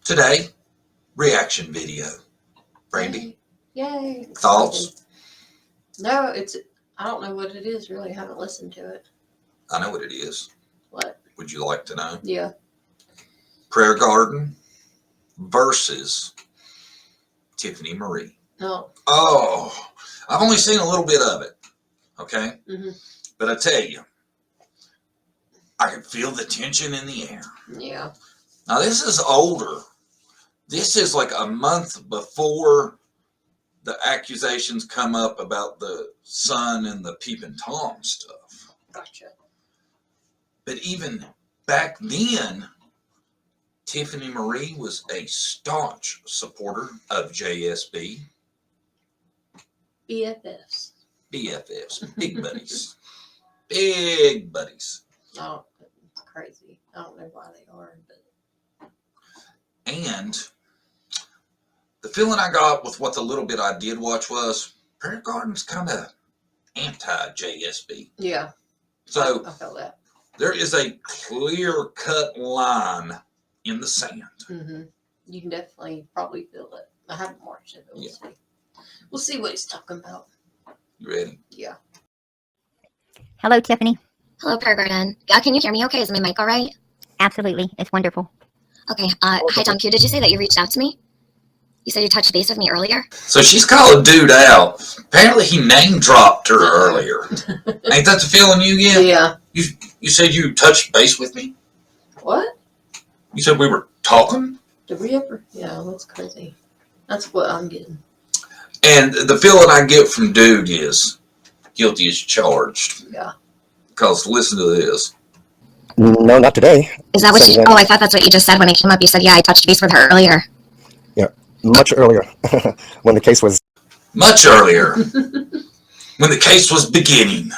Today, reaction video. Brandy, Yay. thoughts? No, I don't know what it is really. I haven't listened to it. I know what it is. What? Would you like to know? Yeah. Prayer Garden versus Tiffany Marie. No. Oh, I've only seen a little bit of it. Okay? Mm-hmm. But I tell you, I can feel the tension in the air. Yeah. Now, this is older. This is like a month before the accusations come up about the son and the peeping Tom stuff. Gotcha. But even back then, Tiffany Marie was a staunch supporter of JSB. BFFs. BFFs, big buddies. Big buddies. Oh, it's crazy. I don't know why they are, but. And the feeling I got with what the little bit I did watch was Prayer Garden's kind of anti-JSB. Yeah. So I felt that. there is a clear-cut line in the sand. Mm-hmm. You can definitely probably feel it. I haven't watched it, but we'll see. We'll see what he's talking about. You ready? Yeah. Hello, Tiffany. Hello, Prayer Garden. Can you hear me okay? Is my mic all right? Absolutely. It's wonderful. Okay. Hi, Tom Q. Did you say that you reached out to me? You said you touched base with me earlier? So she's calling dude out. Apparently he name-dropped her earlier. Ain't that the feeling you get? Yeah. You said you touched base with me? What? You said we were talking? Did we ever? Yeah, that's crazy. That's what I'm getting. And the feeling I get from dude is guilty as charged. Yeah. Because listen to this. No, not today. Is that what you... Oh, I thought that's what you just said when it came up. You said, yeah, I touched base with her earlier. Yeah, much earlier when the case was... Much earlier. When the case was beginning.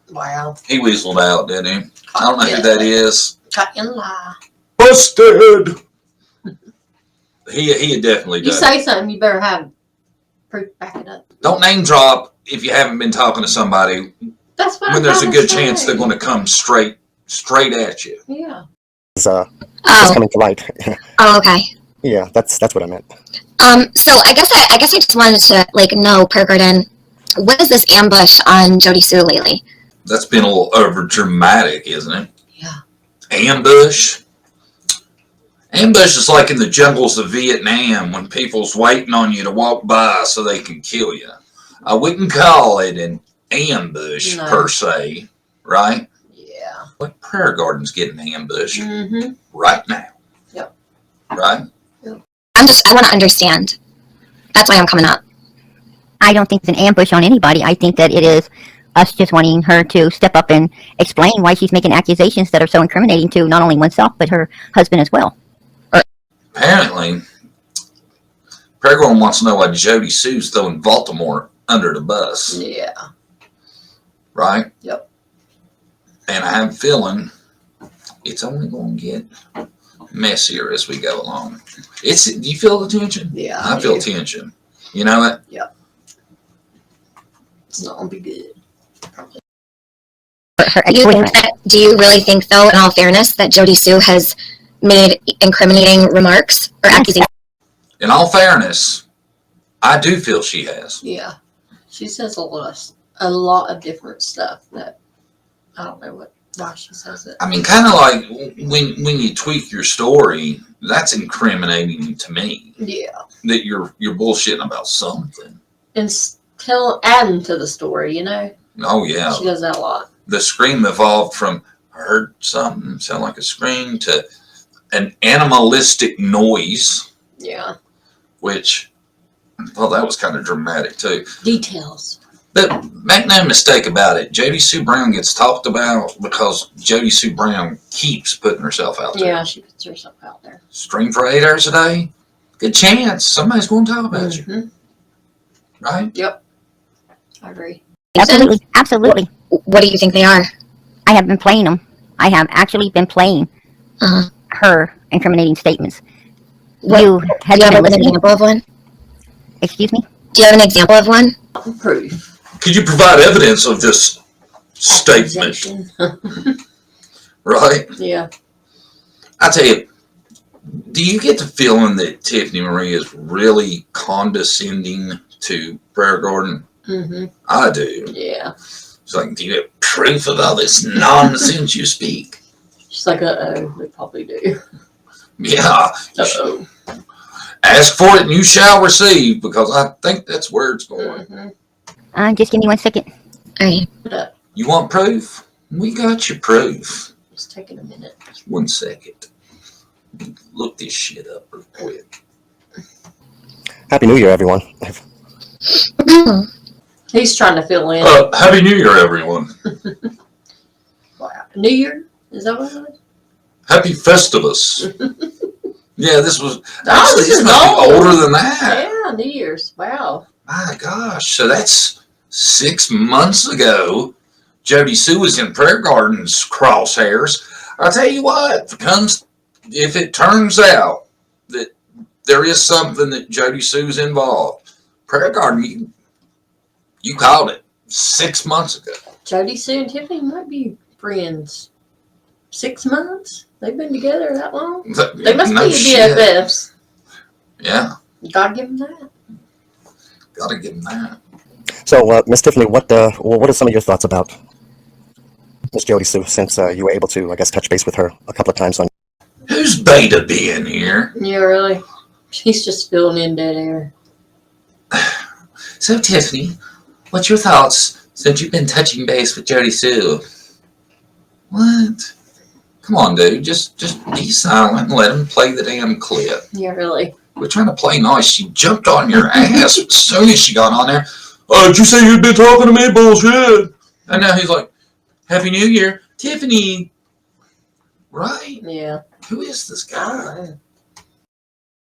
Wow. He weaseled out, didn't he? I don't know who that is. Cut and lie. Busted! He had definitely You done say something, you better have proof back it up. Don't name drop if you haven't been talking to somebody That's what when I'm there's a trying good to chance say. they're going to come straight at you. Yeah. was Oh. coming to light. Oh, okay. Yeah, that's what I meant. So I guess I just wanted to, know, Prayer Garden, what is this ambush on Jodie Sue lately? That's been a little over dramatic, isn't it? Yeah. Ambush. Ambush is like in the jungles of Vietnam when people's waiting on you to walk by so they can kill you. I wouldn't call it an ambush per se, right? Yeah. Like Prayer Garden's getting ambushed Mm-hmm. right now. Yep. Right? I want to understand. That's why I'm coming up. I don't think it's an ambush on anybody. I think that it is us just wanting her to step up and explain why she's making accusations that are so incriminating to not only oneself, but her husband as well. Apparently, Prayer Garden wants to know why Jodie Sue's throwing Baltimore under the bus. Yeah. Right? Yep. And I have a feeling it's only going to get messier as we go along. Do you feel the tension? Yeah. I feel tension. You know what? Yep. It's not going to be good. Probably. Do you really think, though, in all fairness, that Jodie Sue has made incriminating remarks or accusations? In all fairness, I do feel she has. Yeah. She says a lot of different stuff that I don't know why she says it. I mean, kind of like when you tweak your story, that's incriminating to me. Yeah. That you're bullshitting about something. And adding to the story, you know? Oh, yeah. She does that a lot. The scream evolved from I heard something sound like a scream to an animalistic noise, Yeah. which I thought that was kind of dramatic too. Details. But make no mistake about it, Jodie Sue Brown gets talked about because Jodie Sue Brown keeps putting herself out there. Yeah, she puts herself out there. Stream for 8 hours a day, good chance somebody's going to talk about you, right? Yep. I agree. Absolutely. Absolutely. What do you think they are? I have been playing them. I have actually been playing her incriminating statements. Do you have an example of one? Excuse me? Do you have an example of one? Proof. Could you provide evidence of this statement? Right? Yeah. I tell you, Do you get the feeling that Tiffany Marie is really condescending to Prayer Garden? Mm-hmm. I do. Yeah. It's like, do you have proof of all this nonsense you speak? She's like, uh-oh, they probably do. Yeah. Uh-oh. Ask for it and you shall receive, because I think that's where it's going. Mm-hmm. Just give me 1 second. All right. Put up. You want proof? We got your proof. It's taking a minute. 1 second. Look this shit up real quick. Happy New Year, everyone. He's trying to fill in. Happy New Year, everyone. Wow. New Year? Is that what it was? Happy Festivus. Yeah, this was Oh, actually this must be older than that. Yeah, New Year's. Wow. My gosh, so that's 6 months ago. Jodie Sue was in Prayer Garden's crosshairs. I'll tell you what, if it turns out that there is something that Jodie Sue's involved, Prayer Garden, you called it 6 months ago. Jodie Sue and Tiffany might be friends. 6 months? They've been together that long? They must No be shit. BFFs. Yeah, Gotta give them that. gotta give them that. So, Miss Tiffany, what are some of your thoughts about Miss Jodie Sue, since you were able to, I guess, touch base with her a couple of times on? Who's Beta being here? Yeah, really? She's just filling in dead air. So, Tiffany, what's your thoughts since you've been touching base with Jodie Sue? What? Come on, dude. Just be silent and let him play the damn clip. Yeah, really. We're trying to play nice. She jumped on your ass as soon as she got on there. Oh, did you say you'd been talking to me? Bullshit. And now he's like, Happy New Year. Tiffany. Right? Yeah. Who is this I don't guy? know.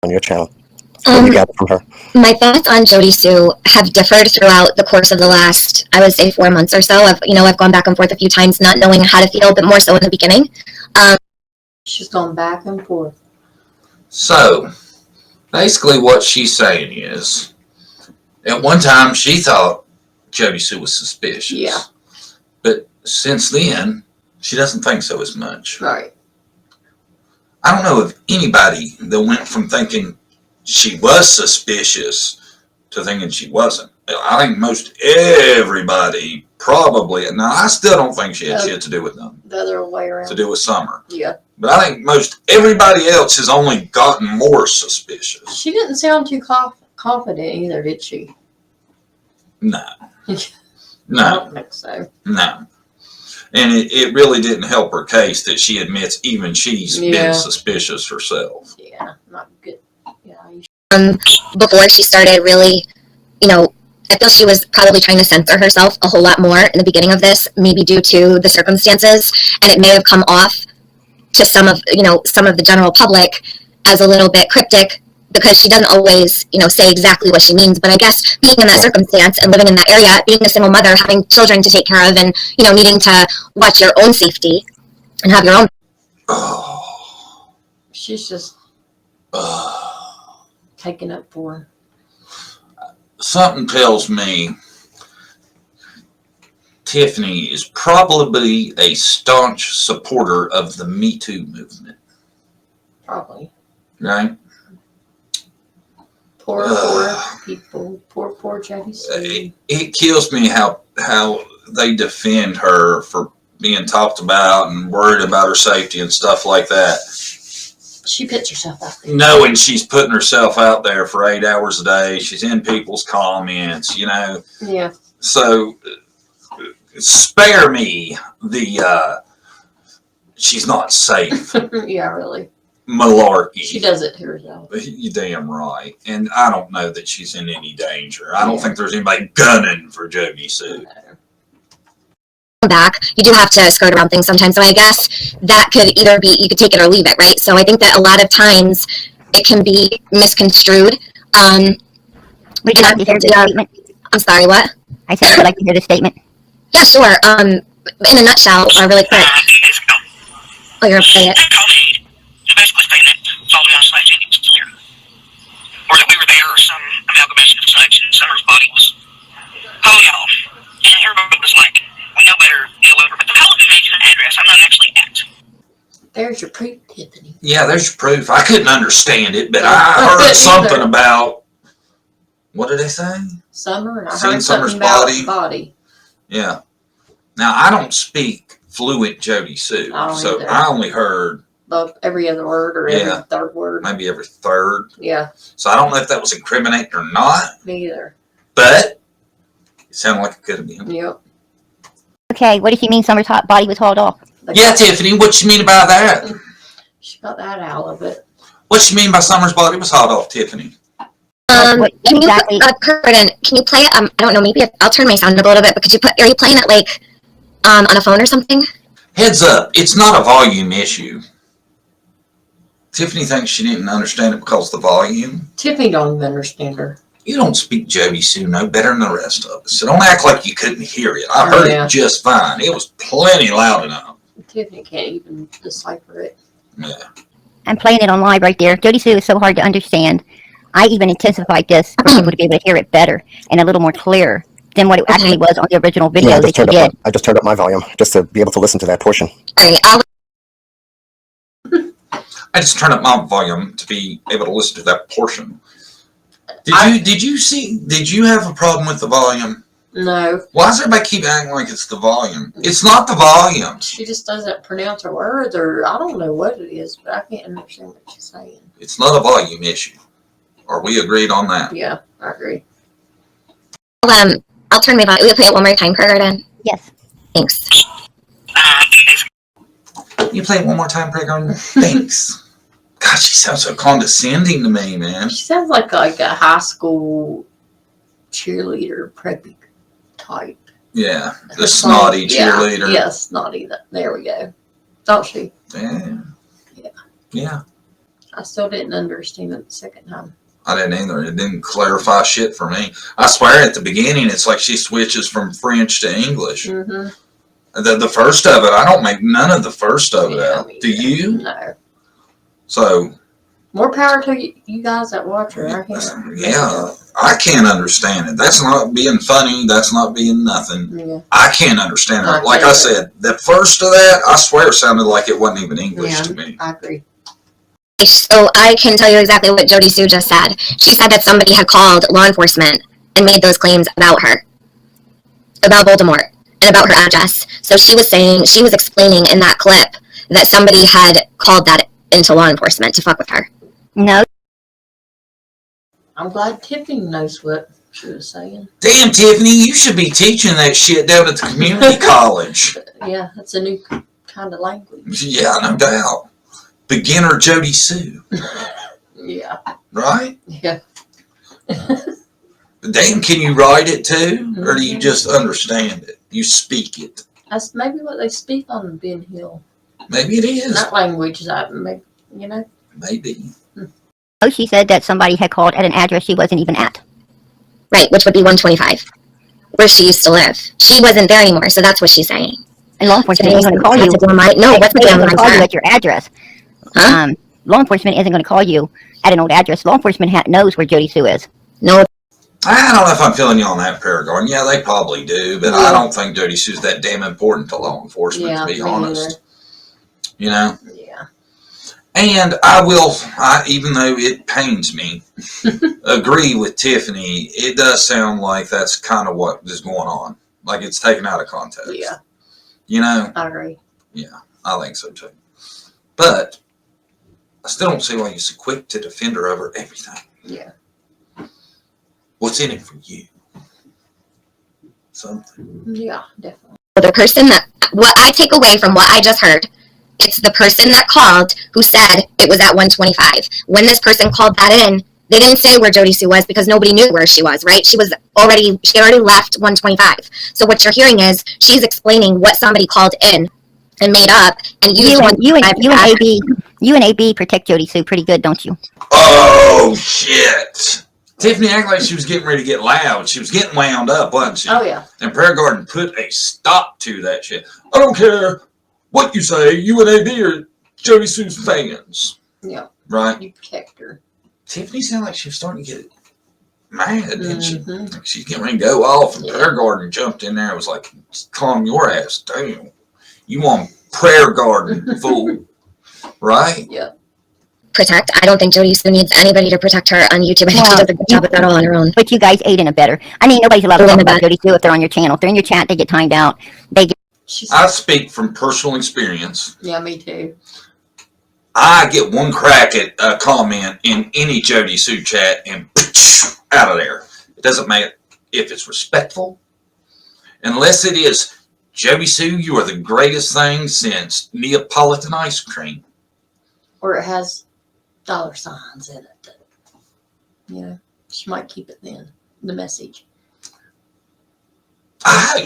On your channel? What do you gather from her? My thoughts on Jodie Sue have differed throughout the course of the last, I would say, 4 months or so. I've gone back and forth a few times, not knowing how to feel, but more so in the beginning. She's gone back and forth. So, basically what she's saying is, at one time she thought Jodie Sue was suspicious. Yeah. But since then, she doesn't think so as much. Right. I don't know of anybody that went from thinking she was suspicious to thinking she wasn't. I think most everybody probably, now I still don't think she had shit to do with them, The other way around. to do with Summer. Yeah. But I think most everybody else has only gotten more suspicious. She didn't sound too confident either, did she? No. I No. don't think so. No. And it really didn't help her case that she admits even she's been suspicious herself. Yeah, not good. Yeah. Before she started really, I feel she was probably trying to censor herself a whole lot more in the beginning of this, maybe due to the circumstances, and it may have come off to some of the general public as a little bit cryptic, because she doesn't always, say exactly what she means. But I guess being in that circumstance and living in that area, being a single mother, having children to take care of, and, needing to watch your own safety and have your own. Oh. She's just taking up for her. Something tells me Tiffany is probably a staunch supporter of the Me Too movement. Probably. Right? Poor people. Poor Jodie Sue. It kills me how they defend her for being talked about and worried about her safety and stuff like that. She puts herself out there. Knowing she's putting herself out there for 8 hours a day. She's in people's comments, Yeah. So spare me she's not safe Yeah, really. malarkey. She does it to herself. You damn right. And I don't know that she's in any danger. I don't think there's anybody gunning for Jodie Sue. Back, you do have to skirt around things sometimes. So I guess that could either be, you could take it or leave it, right? So I think that a lot of times it can be misconstrued. Would you like to hear the statement? I'm sorry, what? I said, would you like to hear the statement? Yeah, sure. In a nutshell, really quick. Oh, you're gonna play it. Basically saying that Solomon /Jamie was clear, or that we were there, or some amalgamation of such, and Summer's body was wholly off. And everybody was like, we know better, whatever. But the hell of an address I'm not actually at. There's your proof, Tiffany. Yeah, there's your proof. I couldn't understand it, but Yeah, I I heard couldn't something either. about, what did they say? Summer, and I Seen heard Summer's something about body. body. Yeah. Now, I don't speak fluent Jodie Sue, I don't so either. I only heard Every other word or Yeah. every third word. maybe every third. Yeah, So I don't know if that was incriminating or not, me either. but it sounded like it could have been. Yep. Okay, what does she mean Summer's hot body was hauled off? Yeah, Tiffany, what you mean by that? She got that out of it. What you mean by Summer's body was hauled off, Tiffany? What Can you exactly? Curtin, can you play it? I don't know, maybe I'll turn my sound up a little bit, but are you playing it like on a phone or something? Heads up, it's not a volume issue. Tiffany thinks she didn't understand it because of the volume. Tiffany don't even understand her. You don't speak Jodie Sue no better than the rest of us, so don't act like you couldn't hear it. I heard Yeah. it just fine. It was plenty loud enough. Tiffany can't even decipher it. Yeah. I'm playing it on live right there. Jodie Sue is so hard to understand. I even intensified this for people to be able to hear it better and a little more clear than what it actually was on the original video Yeah, that you did. I just turned up my volume just to be able to listen to that portion. All right, I just turned up my volume to be able to listen to that portion. Did you have a problem with the volume? No, Why does everybody keep acting like it's the volume? It's not the volume. she just doesn't pronounce her words, or I don't know what it is, but I can't understand what she's saying. It's not a volume issue. Are we agreed on that? Yeah, I agree. I'll turn my volume. Will you play it one more time, Curtin? Yes. Thanks. 2 days ago. You play it one more time, Craig? Thanks. God, she sounds so condescending to me, man. She sounds like a high school cheerleader, preppy type. Yeah, the snotty cheerleader. Yeah, snotty. There we go. Don't she? Yeah. Yeah. Yeah. I still didn't understand it the second time. I didn't either. It didn't clarify shit for me. I swear at the beginning, it's like she switches from French to English. Mm-hmm. The first of it, I don't make none of the first of it out. Do you? No. So, More power to you guys that watch her. I can't. yeah, I can't understand it. That's not being funny. That's not being nothing. Yeah. I can't understand I it. Like I can't. said, the first of that, I swear sounded like it wasn't even English Yeah. to me. I agree. So I can tell you exactly what Jodie Sue just said. She said that somebody had called law enforcement and made those claims about her, about Voldemort, and about her address. So she was explaining in that clip that somebody had called that into law enforcement to fuck with her. No. I'm glad Tiffany knows what she was saying. Damn, Tiffany, you should be teaching that shit down at the community college. Yeah, that's a new kind of language. Yeah, no doubt. Beginner Jodie Sue, Yeah. right? Yeah. Damn, can you write it too? Or do you just understand it? You speak it. That's maybe what they speak on Ben Hill. Maybe it is. That language that make Maybe. Oh, she said that somebody had called at an address she wasn't even at. Right, which would be 125, where she used to live. She wasn't there anymore, so that's what she's saying. And law enforcement isn't going to call you. What's They the isn't going to call you damn at your address. Huh? Law enforcement isn't going to call you at an old address. Law enforcement knows where Jodie Sue is. No, I don't know if I'm feeling you on that, Paragon. Yeah, they probably do, but I don't think Jodie Sue's that damn important to law enforcement, Yeah, to be me honest. You know? Yeah. And even though it pains me, agree with Tiffany. It does sound like that's kind of what is going on. Like it's taken out of context. Yeah. You know? I agree. Yeah, I think so too. But I still don't see why you're so quick to defend her over everything. Yeah. What's in it for you? Something. Yeah, definitely. the person what I take away from what I just heard, it's the person that called who said it was at 125. When this person called that in, they didn't say where Jodie Sue was because nobody knew where she was, right? She had already left 125. So what you're hearing is she's explaining what somebody called in and made up and used You and AB protect Jodie Sue pretty good, don't you? Oh, shit. Tiffany acted like she was getting ready to get loud. She was getting wound up, wasn't she? Oh, yeah. And Prayer Garden put a stop to that shit. I don't care what you say. You and AB are Jodie Sue's fans. Yeah. Right? You protect her. Tiffany sounded like she was starting to get mad, didn't she? Mm-hmm. She's getting ready to go off, and Yeah. Prayer Garden jumped in there and was like, calm your ass down. You want Prayer Garden, fool. right? Yeah. Protect. I don't think Jodie Sue needs anybody to protect her on YouTube. I think she Well, does a good job with that all on her own. But you guys aid and better. I mean, nobody's allowed to Aid talk and about abet. Jodie Sue if they're on your channel. If they're in your chat, they get timed out. They get She's, I speak from personal experience. yeah, me too. I get one crack at a comment in any Jodie Sue chat and out of there. It doesn't matter if it's respectful, unless it is, Jodie Sue, you are the greatest thing since Neapolitan ice cream. Or it has dollar signs in it. You know, she might keep it then. The message.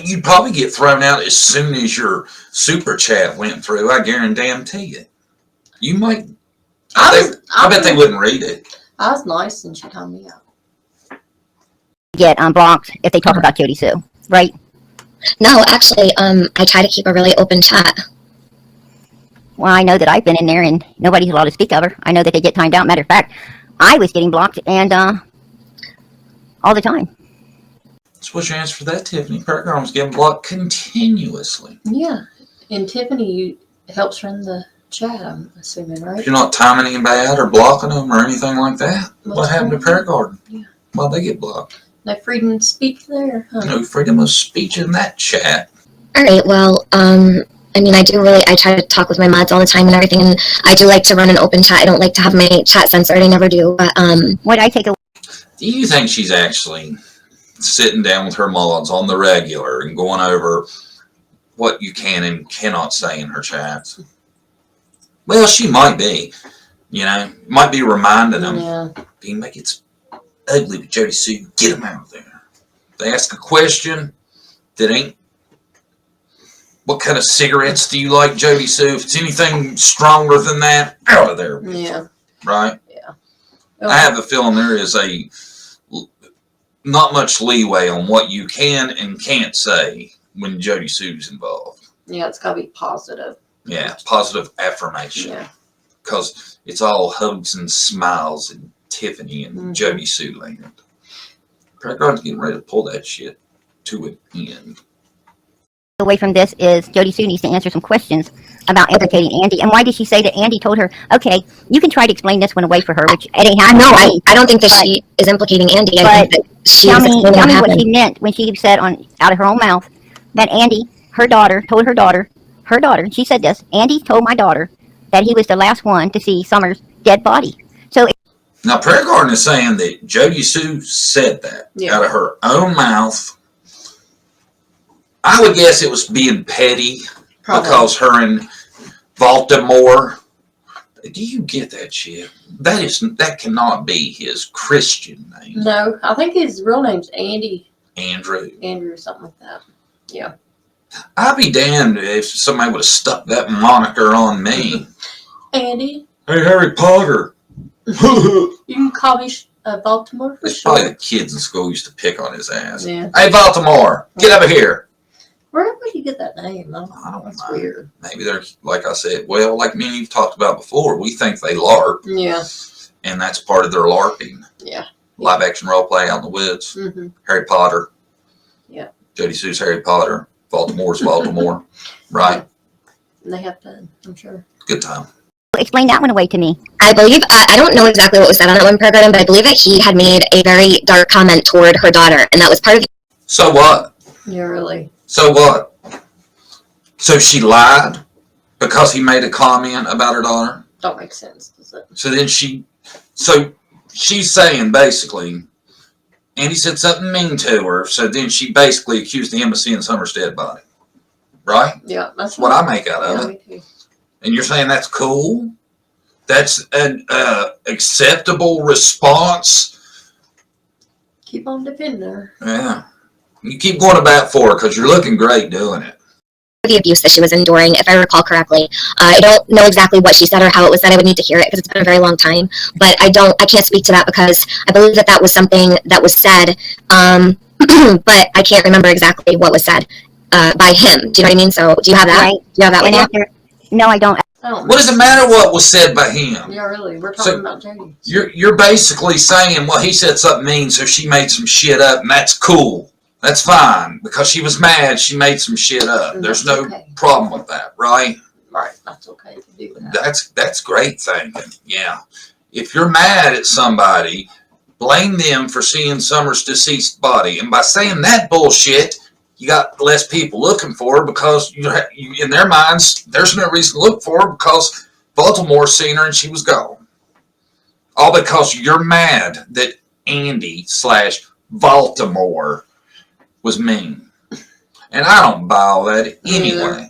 You'd probably get thrown out as soon as your super chat went through. I guarantee you. You might. I bet they wouldn't read it. I was nice and she told me out. blocked if they talk about Jodie Sue, right? No, actually, I try to keep a really open chat. Well, I know that I've been in there and nobody's allowed to speak of her. I know that they get timed out. Matter of fact, I was getting blocked and all the time. So what's your answer for that, Tiffany? Paragon was getting blocked continuously. Yeah. And Tiffany helps run the chat, I'm assuming, right? If you're not timing anybody out or blocking them or anything like that, what What's happened to going on? Paragon? Yeah. Why'd they get blocked? No freedom to speak there, huh? No freedom of speech in that chat. All right, well, I mean, I try to talk with my mods all the time and everything, and I do like to run an open chat. I don't like to have my chat censored. I never do, but, What I take away Do you think she's actually sitting down with her mods on the regular and going over what you can and cannot say in her chats? Well, she might be. You know, might be reminding them. Yeah. Being like, it's ugly with Jodie Sue. Get them out of there. They ask a question that ain't. What kind of cigarettes do you like, Jodie Sue? If it's anything stronger than that, out of there. Yeah. Right? Yeah. I have a feeling there is not much leeway on what you can and can't say when Jodie Sue's involved. Yeah, it's got to be positive. Yeah, positive affirmation. Yeah. Because it's all hugs and smiles and Tiffany and Mhm. Jodie Sue land. Paragon's getting ready to pull that shit to an end. away from this is Jodie Sue needs to answer some questions about implicating Andy. And why did she say that Andy told her, okay, you can try to explain this one away for her, which it ain't happening. no, I don't think that she is implicating Andy. I think that she Tell is me explaining what what happened. she meant when she said out of her own mouth that Andy, her daughter, told her daughter, she said this, Andy told my daughter that he was the last one to see Summer's dead body. So Now, Paragon is saying that Jodie Sue said that out of her own mouth. I would guess it was being petty because her and Baltimore. Do you get that shit? That cannot be his Christian name. No, I think his real name's Andy. Andrew. Andrew, something like that. Yeah. I'd be damned if somebody would have stuck that moniker on me. Andy, Hey, Harry Potter. you can call me Baltimore for It's probably sure. the kids in school used to pick on his ass. Yeah. Hey, Baltimore, get over here. Where would you get that name? I don't That's know. weird. Maybe they're, like I said, well, like me and you've talked about before, we think they LARP, Yeah. and that's part of their LARPing. Yeah. Live action role play out in the woods. Mm-hmm. Harry Potter. Yeah. Jodie Sue's Harry Potter. Baltimore's Baltimore. Right? And they have fun, I'm sure. Good time. explain that one away to me. I believe, I don't know exactly what was said on that one program, but I believe that he had made a very dark comment toward her daughter, and that was part of. So what? Yeah, really. So what? So she lied because he made a comment about her daughter? Don't make sense, does it? So she's saying basically, Andy said something mean to her, so then she basically accused him of seeing Summer's dead body. Right? Yeah, that's What I make out of yeah, it. me too. And you're saying that's cool? That's an acceptable response? Keep on defending her. Yeah. You keep going to bat for her because you're looking great doing it. The abuse that she was enduring, if I recall correctly. I don't know exactly what she said or how it was said. I would need to hear it because it's been a very long time. But I can't speak to that because I believe that was something that was said, but I can't remember exactly what was said by him. Do you know what I mean? So do you have that? Right. Do you have that one? And Yeah? no, I don't. I don't What does it matter what was said by him? Yeah, really. We're talking So- about Jodie. You're basically saying, well, he said something mean, so she made some shit up, and that's cool. That's fine. Because she was mad, she made some shit up. And There's that's no okay. problem with that, right? Right, that's okay to do that. That's great thinking. Yeah. If you're mad at somebody, blame them for seeing Summer's deceased body. And by saying that bullshit, you got less people looking for her because in their minds, there's no reason to look for her because Baltimore seen her and she was gone. All because you're mad that Andy / Baltimore was mean. And I don't buy all that anyway.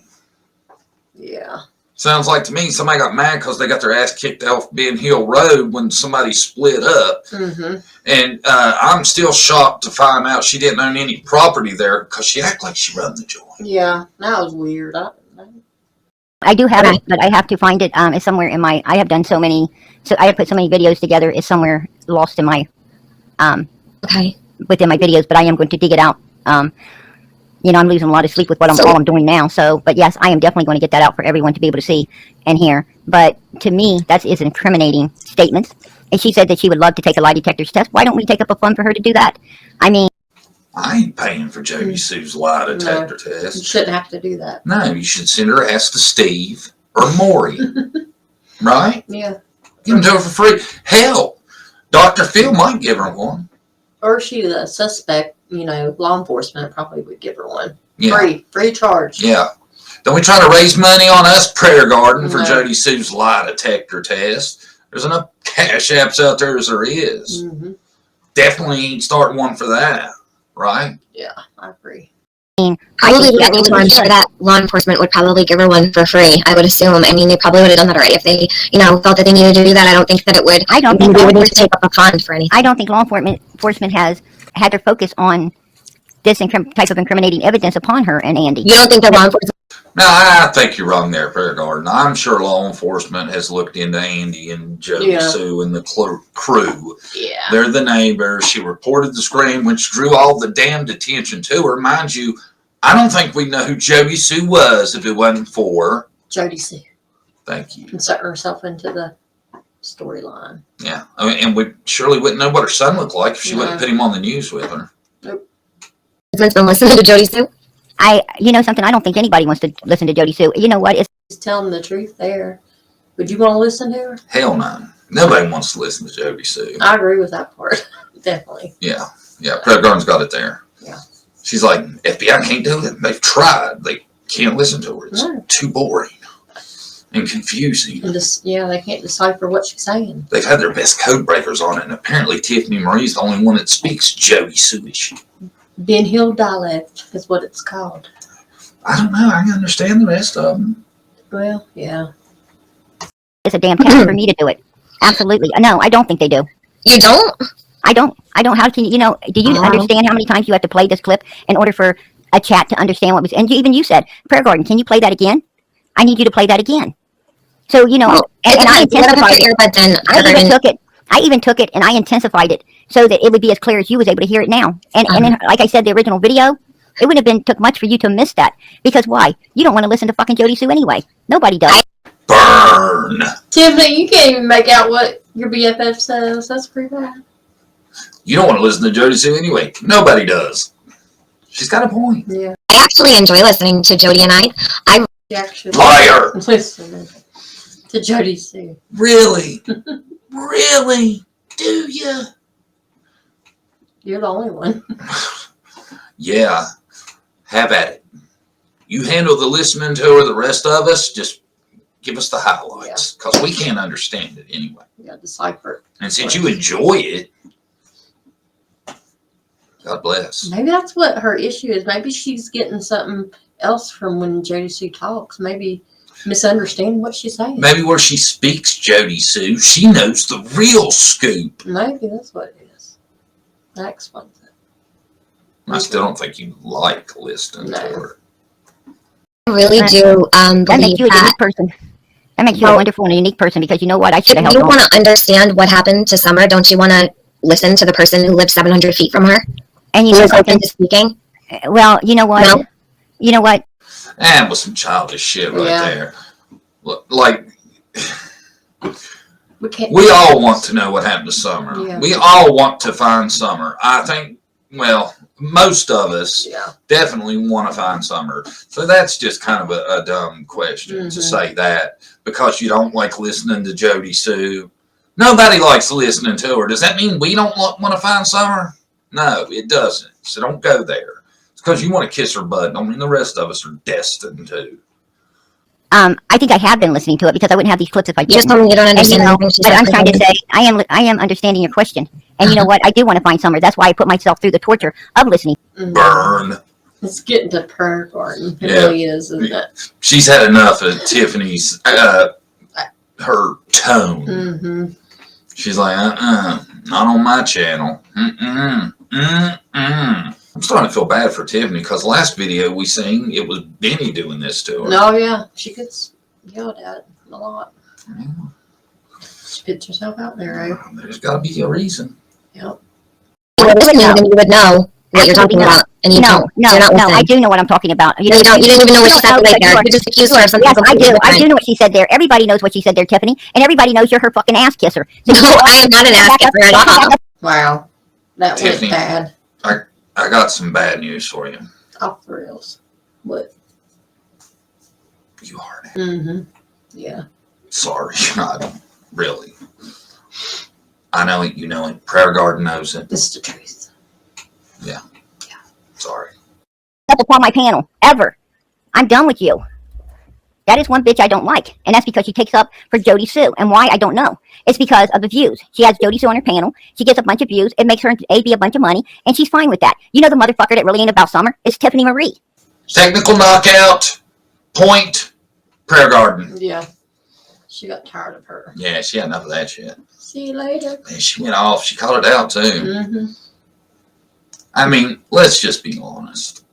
Yeah. Sounds like to me somebody got mad because they got their ass kicked off Ben Hill Road when somebody split up. Mm-hmm. And I'm still shocked to find out she didn't own any property there because she acted like she run the joint. Yeah, that was weird. I do have it, but I have to find it. It's somewhere in my. I have done so many. So I have put so many videos together. It's somewhere lost in my. Okay. Within my videos, but I am going to dig it out. You know, I'm losing a lot of sleep with what all I'm doing now. So, but yes, I am definitely going to get that out for everyone to be able to see and hear. But to me, that is incriminating statements. And she said that she would love to take a lie detector test. Why don't we take up a fund for her to do that? I mean, I ain't paying for Jodie Sue's lie detector You test. shouldn't have to do that. No, you should send her ass to Steve or Maury. Right? Yeah. Give them to her for free. Hell, Dr. Phil might give her one. Or she's a suspect, you know, law enforcement probably would give her one. Yeah. Free charge. Yeah. Don't we try to raise money on us, Prayer Garden, for No. Jodie Sue's lie detector test? There's enough cash apps out there as there is. Mm-hmm. Definitely ain't starting one for that, right? Yeah, I agree. Probably think wouldn't need to. I'm sure that law enforcement would probably give her one for free. I would assume. I mean, they probably would have done that already if they, felt that they needed to do that. I don't think that it would. I don't think they law would need to enforcement, take up a fund for anything. I don't think law enforcement has had their focus on this type of incriminating evidence upon her and Andy. You don't think that law enforcement? No, I think you're wrong there, Prayer Garden. I'm sure law enforcement has looked into Andy and Jodie Sue and the crew. Yeah. They're the neighbors. She reported the scream, which drew all the damned attention to her. Mind you, I don't think we know who Jodie Sue was if it wasn't for. Jodie Sue. Thank you. Insert herself into the storyline. Yeah. I mean, and we surely wouldn't know what her son looked like if she wouldn't No. put him on the news with her. Has been listening to Jodie Sue? You know something, I don't think anybody wants to listen to Jodie Sue. You know what? She's telling the truth there. Would you want to listen to her? Hell no. Nobody wants to listen to Jodie Sue. I agree with that part. Definitely. Yeah. Yeah. Prayer Garden's got it there. Yeah. She's like, FBI can't do it. They've tried. They can't listen to her. It's No. too boring and confusing. And just, they can't decipher what she's saying. They've had their best code breakers on it, and apparently Tiffany Marie's the only one that speaks Jodie Sue-ish. Ben Hill dialect is what it's called. I don't know. I can understand the rest of them. Well, yeah. It's a damn task for me to do it. Absolutely. No, I don't think they do. You don't? I don't. How can you, do you understand how many times you have to play this clip in order for a chat to understand what was, and even you said, Prayer Garden, can you play that again? I need you to play that again. So, and I intensified it. I even took it and I intensified it so that it would be as clear as you was able to hear it now. And then, like I said, the original video, it wouldn't have took much for you to miss that. Because why? You don't want to listen to fucking Jodie Sue anyway. Nobody does. Burn! Tiffany, you can't even make out what your BFF says. That's pretty bad. You don't want to listen to Jodie Sue anyway. Nobody does. She's got a point. Yeah. I actually enjoy listening to Jodie and I. You actually Liar! listen to Jodie Sue. Really? Really? Do you? You're the only one. Yeah. Have at it. You handle the listening to her. The rest of us, just give us the highlights. Because we can't understand it anyway. You got to decipher it. And since you enjoy it, God bless. Maybe that's what her issue is. Maybe she's getting something else from when Jodie Sue talks. Maybe misunderstanding what she's saying. Maybe where she speaks Jodie Sue, she knows the real scoop. Maybe that's what it is. That explains it. I still don't think you like listening to her. I really do That believe makes you a that. unique person. That makes you a wonderful and unique person because you know what? I should have If helped you her. want to understand what happened to Summer, don't you want to listen to the person who lives 700 feet from her? And you Who know is open something? to speaking? Well, you know what? No. You know what? And with some childish shit right Yeah. there. Like, We can't. we all want to know what happened to Summer. Yeah. We all want to find Summer. I think well, most of us Yeah. definitely want to find Summer. So that's just kind of a dumb question to say that because you don't like listening to Jodie Sue. Nobody likes listening to her. Does that mean we don't want to find Summer? No, it doesn't. So don't go there. It's because you want to kiss her butt. I mean, the rest of us are destined to. I think I have been listening to it because I wouldn't have these clips if I You just didn't. told me you don't And you understand know, anything she but said. I'm trying to say I am understanding your question. And you know what? I do want to find Summer. That's why I put myself through the torture of listening. Burn. It's getting to prayer garden. It Yeah. really is, isn't it? She's had enough of Tiffany's, her tone. Mm-hmm. She's like, not on my channel. I'm starting to feel bad for Tiffany because last video we seen, it was Benny doing this to her. No, yeah. She gets yelled at a lot. Yeah. She puts herself out there, right? There's got to be a reason. Yep. If you were listening, then you would know what you're talking about, and you don't. No, You're not no, I listening. do know what I'm talking about. No, you don't. You didn't even know what she said right there. You just accused her of something Yes, I completely do. I different. do know what she said there. Everybody knows what she said there, Tiffany, and everybody knows you're her fucking ass kisser. So No, I am not an ass kisser at all. Wow. That Tiffany. went bad. I got some bad news for you. Off the rails. What? You are now. Mm-hmm. Yeah. Sorry, not really. I know it. You know it. Prayer Garden knows it. This is the truth. Sorry. Up upon my panel ever. I'm done with you. That is one bitch I don't like, and that's because she takes up for Jodie Sue. And why, I don't know. It's because of the views. She has Jodie Sue on her panel. She gets a bunch of views. It makes her a bunch of money, and she's fine with that. You know the motherfucker that really ain't about Summer is Tiffany Marie. Technical knockout. Point. Prayer Garden. Yeah. She got tired of her. Yeah, she had enough of that shit. See you later. And she went off. She called it out too. Mm-hmm. I mean, let's just be honest.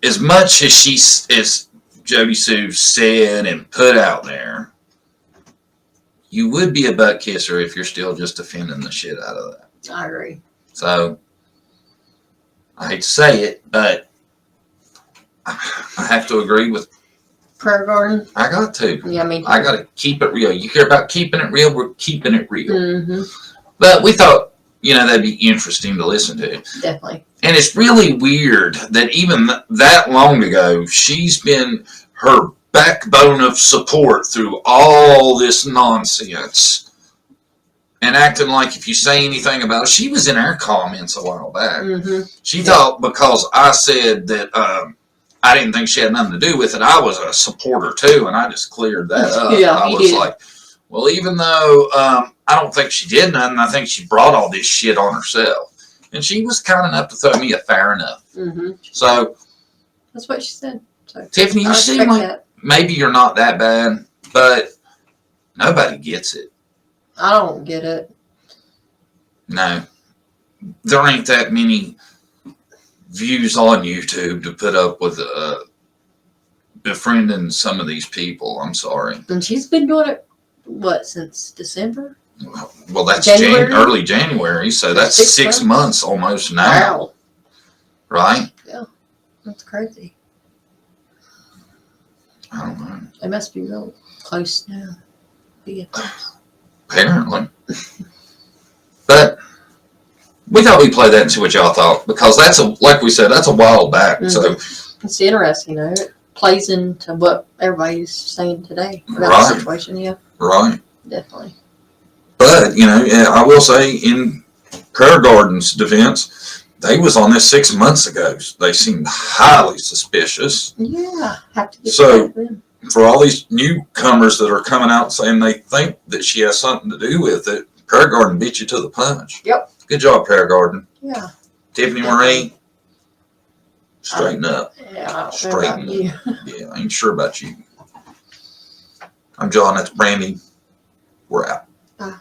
As much as as Jodie Sue said and put out there, you would be a butt kisser if you're still just defending the shit out of that. I agree. So, I hate to say it, but I have to agree with. Prayer garden. I got to. Yeah, me too. I got to keep it real. You hear about keeping it real? We're keeping it real. Mm-hmm. But we thought, that'd be interesting to listen to. Definitely. And it's really weird that even that long ago, she's been her backbone of support through all this nonsense. And acting like if you say anything about it, she was in our comments a while back. Mm-hmm. She thought because I said that I didn't think she had nothing to do with it, I was a supporter too, and I just cleared that up. Yeah, I you was did. like, well, even though I don't think she did nothing, I think she brought all this shit on herself. And she was kind enough to throw me a fair enough. Mm-hmm. So, That's what she said. So Tiffany, I you seem respect like that. maybe you're not that bad, but nobody gets it. I don't get it. No. There ain't that many views on YouTube to put up with befriending some of these people. I'm sorry. And she's been doing it, what, since December? Well, that's January? early January, so that's 6 months almost now, Wow. right? That's crazy. I don't know. They must be real close now. Yeah. Apparently. But we thought we'd play that and see what y'all thought, because like we said, that's a while back. Mm-hmm. So It's interesting, It plays into what everybody's saying today about Right. the situation. Yeah, right. definitely. But, I will say in Prayer Garden's defense, they was on this 6 months ago. They seemed highly suspicious. Yeah, have to get So- back then. For all these newcomers that are coming out saying they think that she has something to do with it, Prayer Garden beat you to the punch. Yep. Good job, Prayer Garden. Yeah, Tiffany Marie, straighten up. yeah. I don't know Straighten about you. Yeah, I ain't sure about you. I'm John. That's Brandy. We're out. Bye.